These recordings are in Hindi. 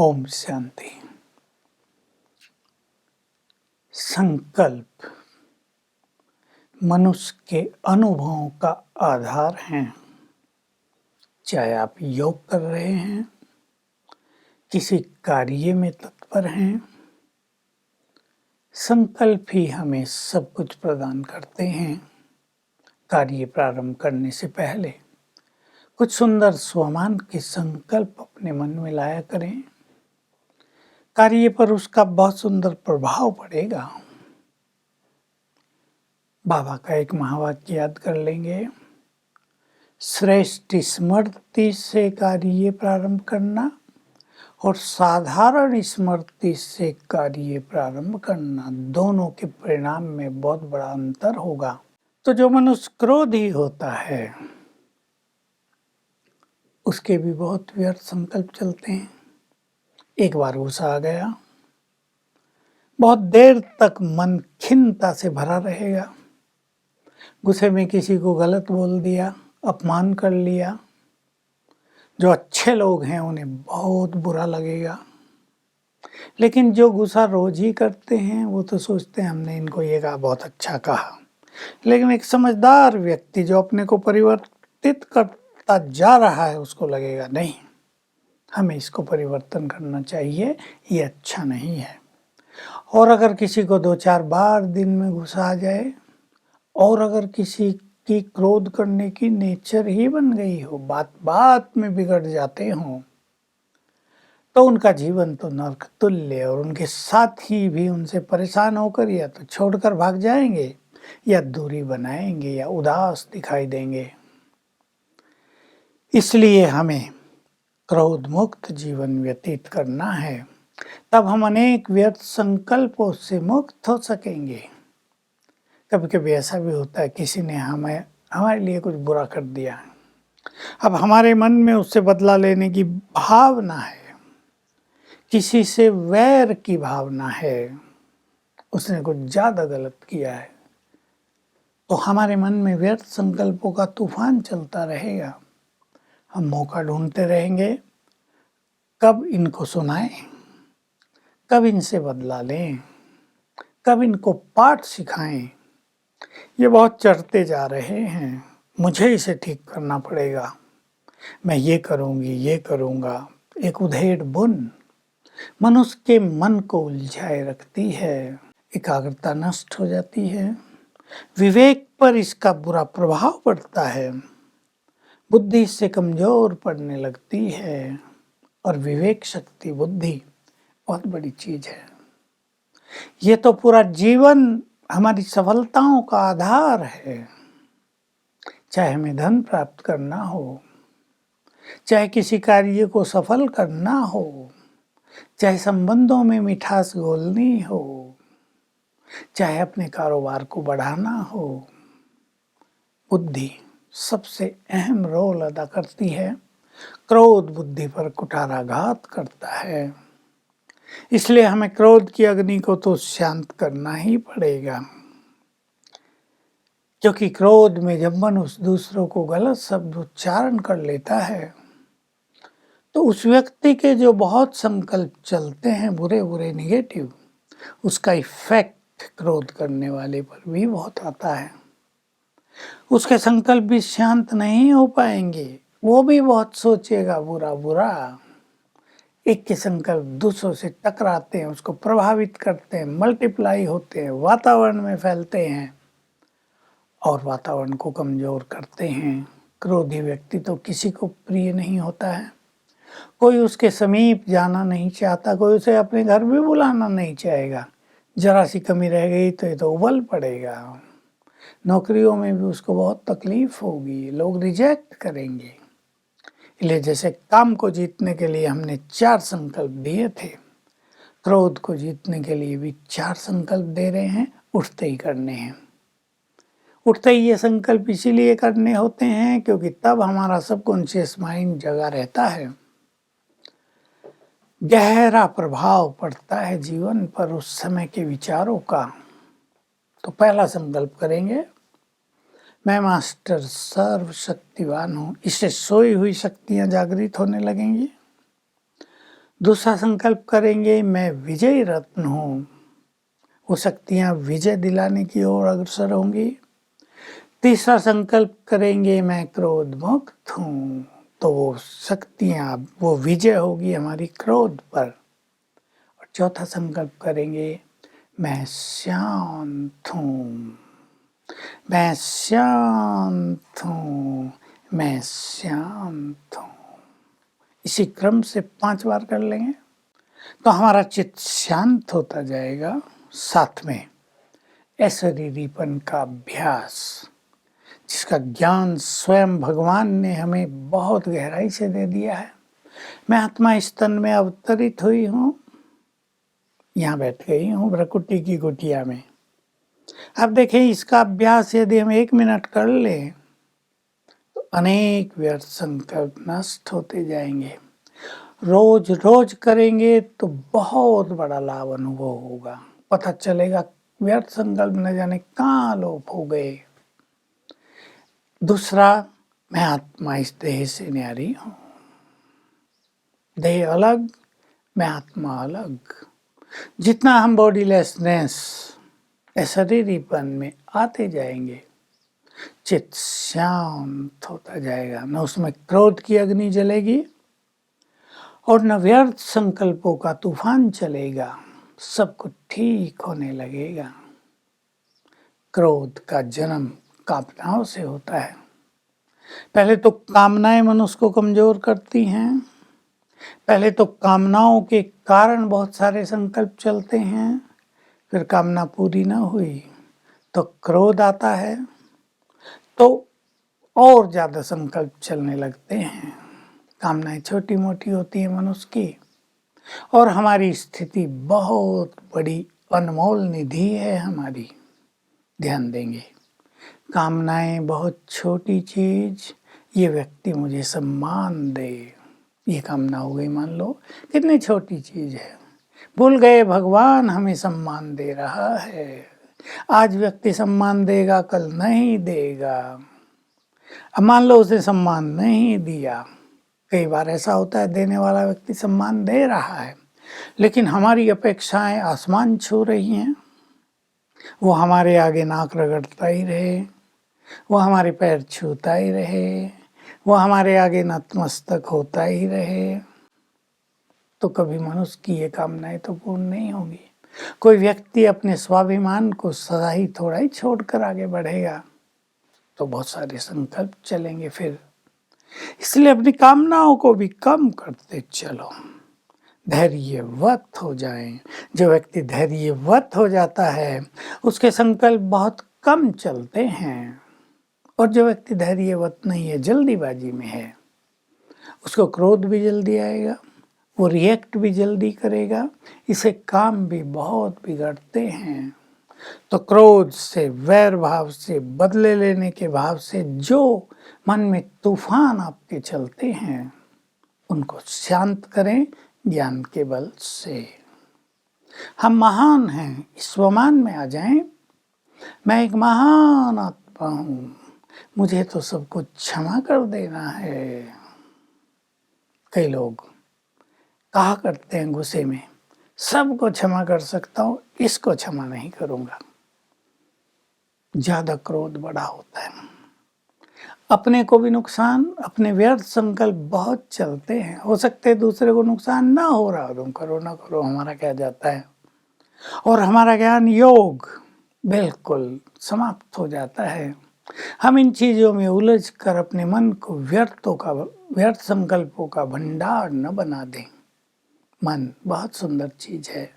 ओम शांति। संकल्प मनुष्य के अनुभवों का आधार हैं। चाहे आप योग कर रहे हैं, किसी कार्य में तत्पर हैं, संकल्प ही हमें सब कुछ प्रदान करते हैं। कार्य प्रारंभ करने से पहले कुछ सुंदर स्वमान के संकल्प अपने मन में लाया करें। कार्य पर उसका बहुत सुंदर प्रभाव पड़ेगा। बाबा का एक महावाक्य याद कर लेंगे, श्रेष्ठ स्मृति से कार्य प्रारंभ करना और साधारण स्मृति से कार्य प्रारंभ करना, दोनों के परिणाम में बहुत बड़ा अंतर होगा। तो जो मनुष्य क्रोधी होता है उसके भी बहुत व्यर्थ संकल्प चलते हैं। एक बार गुस्सा आ गया, बहुत देर तक मन खिन्नता से भरा रहेगा। गुस्से में किसी को गलत बोल दिया, अपमान कर लिया, जो अच्छे लोग हैं उन्हें बहुत बुरा लगेगा। लेकिन जो गुस्सा रोज ही करते हैं वो तो सोचते हैं हमने इनको ये कहा, बहुत अच्छा कहा। लेकिन एक समझदार व्यक्ति जो अपने को परिवर्तित करता जा रहा है उसको लगेगा नहीं, हमें इसको परिवर्तन करना चाहिए, ये अच्छा नहीं है। और अगर किसी को 2-4 बार दिन में गुस्सा आ जाए और अगर किसी की क्रोध करने की नेचर ही बन गई हो, बात बात में बिगड़ जाते हों, तो उनका जीवन तो नरक तुल्य। और उनके साथी भी उनसे परेशान होकर या तो छोड़कर भाग जाएंगे या दूरी बनाएंगे या उदास दिखाई देंगे। इसलिए हमें क्रोध मुक्त जीवन व्यतीत करना है, तब हम अनेक व्यर्थ संकल्पों से मुक्त हो सकेंगे। कभी कभी ऐसा भी होता है, किसी ने हमारे लिए कुछ बुरा कर दिया, अब हमारे मन में उससे बदला लेने की भावना है, किसी से वैर की भावना है, उसने कुछ ज्यादा गलत किया है, तो हमारे मन में व्यर्थ संकल्पों का तूफान चलता रहेगा। हम मौका ढूंढते रहेंगे, कब इनको सुनाएं, कब इनसे बदला लें, कब इनको पाठ सिखाएं। ये बहुत चढ़ते जा रहे हैं, मुझे इसे ठीक करना पड़ेगा, मैं ये करूंगी, ये करूंगा। एक उधेड़ बुन मनुष्य के मन को उलझाए रखती है, एकाग्रता नष्ट हो जाती है, विवेक पर इसका बुरा प्रभाव पड़ता है, बुद्धि इससे कमजोर पड़ने लगती है। और विवेक शक्ति बुद्धि बहुत बड़ी चीज है। ये तो पूरा जीवन हमारी सफलताओं का आधार है। चाहे हमें धन प्राप्त करना हो, चाहे किसी कार्य को सफल करना हो, चाहे संबंधों में मिठास घोलनी हो, चाहे अपने कारोबार को बढ़ाना हो, बुद्धि सबसे अहम रोल अदा करती है। क्रोध बुद्धि पर कुठाराघात करता है, इसलिए हमें क्रोध की अग्नि को तो शांत करना ही पड़ेगा। क्योंकि क्रोध में जब मनुष्य दूसरों को गलत शब्द उच्चारण कर लेता है तो उस व्यक्ति के जो बहुत संकल्प चलते हैं बुरे बुरे नेगेटिव, उसका इफेक्ट क्रोध करने वाले पर भी बहुत आता है। उसके संकल्प भी शांत नहीं हो पाएंगे, वो भी बहुत सोचेगा बुरा बुरा। एक के संकल्प दूसरों से टकराते हैं, उसको प्रभावित करते हैं, मल्टीप्लाई होते हैं, वातावरण में फैलते हैं और वातावरण को कमजोर करते हैं। क्रोधी व्यक्ति तो किसी को प्रिय नहीं होता है, कोई उसके समीप जाना नहीं चाहता, कोई उसे अपने घर भी बुलाना नहीं चाहेगा। जरा सी कमी रह गई तो ये तो उबल पड़ेगा, नौकरियों में भी उसको बहुत तकलीफ होगी, लोग रिजेक्ट करेंगे। इसलिए जैसे काम को जीतने के लिए हमने 4 संकल्प दिए थे, क्रोध को जीतने के लिए भी 4 संकल्प दे रहे हैं, उठते ही करने हैं। उठते ही ये संकल्प इसीलिए करने होते हैं क्योंकि तब हमारा सबकॉन्शियस माइंड जगा रहता है, गहरा प्रभाव पड़ता है जीवन पर उस समय के विचारों का। तो पहला संकल्प करेंगे, मैं मास्टर सर्वशक्तिवान हूँ, इससे सोई हुई शक्तियाँ जागृत होने लगेंगी। दूसरा संकल्प करेंगे मैं विजयी रत्न हूँ, वो शक्तियाँ विजय दिलाने की ओर अग्रसर होंगी। तीसरा संकल्प करेंगे मैं क्रोध मुक्त हूँ, तो वो शक्तियाँ वो विजय होगी हमारी क्रोध पर। और चौथा संकल्प करेंगे मैं शांत हूँ, मैं शांत हूँ, मैं शांत हूँ। इसी क्रम से 5 बार कर लेंगे तो हमारा चित्त शांत होता जाएगा। साथ में अशरीरीपन का अभ्यास, जिसका ज्ञान स्वयं भगवान ने हमें बहुत गहराई से दे दिया है। मैं आत्मा स्तन में अवतरित हुई हूँ, यहाँ बैठ गई हूँ भ्रकुटी की कुटिया में। अब देखें, इसका अभ्यास यदि हम 1 मिनट कर लें तो अनेक व्यर्थ संकल्प नष्ट होते जाएंगे। रोज रोज करेंगे तो बहुत बड़ा लाभ अनुभव होगा। पता चलेगा व्यर्थ संकल्प न जाने कहाँ लोप हो गए। दूसरा, मैं आत्मा इस देह से न्यारी हूँ, देह अलग, मैं आत्मा अलग। जितना हम बॉडीलेसनेस शरीरीपन में आते जाएंगे, चित्त शांत होता जाएगा, न उसमें क्रोध की अग्नि जलेगी और न व्यर्थ संकल्पों का तूफान चलेगा। सब कुछ ठीक होने लगेगा। क्रोध का जन्म कामनाओं से होता है। पहले तो कामनाएं मनुष्य को कमजोर करती हैं। पहले तो कामनाओं के कारण बहुत सारे संकल्प चलते हैं, फिर कामना पूरी न हुई तो क्रोध आता है, तो और ज़्यादा संकल्प चलने लगते हैं। कामनाएं छोटी मोटी होती है मनुष्य की, और हमारी स्थिति बहुत बड़ी अनमोल निधि है हमारी। ध्यान देंगे, कामनाएं बहुत छोटी चीज, ये व्यक्ति मुझे सम्मान दे, ये कामना हो गई। मान लो कितनी छोटी चीज है, भूल गए भगवान हमें सम्मान दे रहा है। आज व्यक्ति सम्मान देगा, कल नहीं देगा। अब मान लो उसे सम्मान नहीं दिया, कई बार ऐसा होता है देने वाला व्यक्ति सम्मान दे रहा है, लेकिन हमारी अपेक्षाएं आसमान छू रही हैं। वो हमारे आगे नाक रगड़ता ही रहे, वो हमारे पैर छूता ही रहे, वो हमारे आगे नतमस्तक होता ही रहे, तो कभी मनुष्य की ये कामनाएं तो पूर्ण नहीं होगी। कोई व्यक्ति अपने स्वाभिमान को सदा ही थोड़ा ही छोड़कर आगे बढ़ेगा तो बहुत सारे संकल्प चलेंगे फिर। इसलिए अपनी कामनाओं को भी कम करते चलो, धैर्यवत हो जाएं। जो व्यक्ति धैर्यवत हो जाता है उसके संकल्प बहुत कम चलते हैं, और जो व्यक्ति धैर्यवत नहीं है, जल्दीबाजी में है, उसको क्रोध भी जल्दी आएगा, वो रिएक्ट भी जल्दी करेगा, इसे काम भी बहुत बिगड़ते हैं। तो क्रोध से, वैर भाव से, बदले लेने के भाव से जो मन में तूफान आपके चलते हैं, उनको शांत करें ज्ञान के बल से। हम महान हैं, स्वमान में आ जाएं। मैं एक महान आत्मा हूँ, मुझे तो सब कुछ क्षमा कर देना है। कई लोग कहा करते हैं गुस्से में, सबको क्षमा कर सकता हूँ, इसको क्षमा नहीं करूँगा। ज़्यादा क्रोध बड़ा होता है, अपने को भी नुकसान, अपने व्यर्थ संकल्प बहुत चलते हैं। हो सकते हैं दूसरे को नुकसान ना हो रहा हो, तुम करो ना करो, हमारा क्या जाता है। और हमारा ज्ञान योग बिल्कुल समाप्त हो जाता है। हम इन चीज़ों में उलझ कर अपने मन को व्यर्थ संकल्पों का भंडार न बना दें। मन बहुत सुंदर चीज है,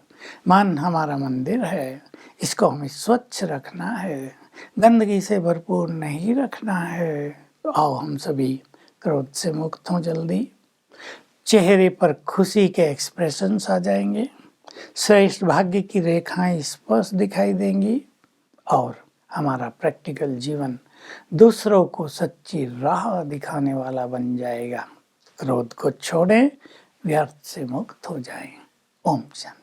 मन हमारा मंदिर है, इसको हमें स्वच्छ रखना है, गंदगी से भरपूर नहीं रखना है। तो आओ हम सभी क्रोध से मुक्त हों जल्दी। चेहरे पर खुशी के एक्सप्रेशंस आ जाएंगे, श्रेष्ठ भाग्य की रेखाएं स्पष्ट दिखाई देंगी, और हमारा प्रैक्टिकल जीवन दूसरों को सच्ची राह दिखाने वाला बन जाएगा। क्रोध को छोड़ें, व्यर्थ से मुक्त हो जाएं। ओम शांति।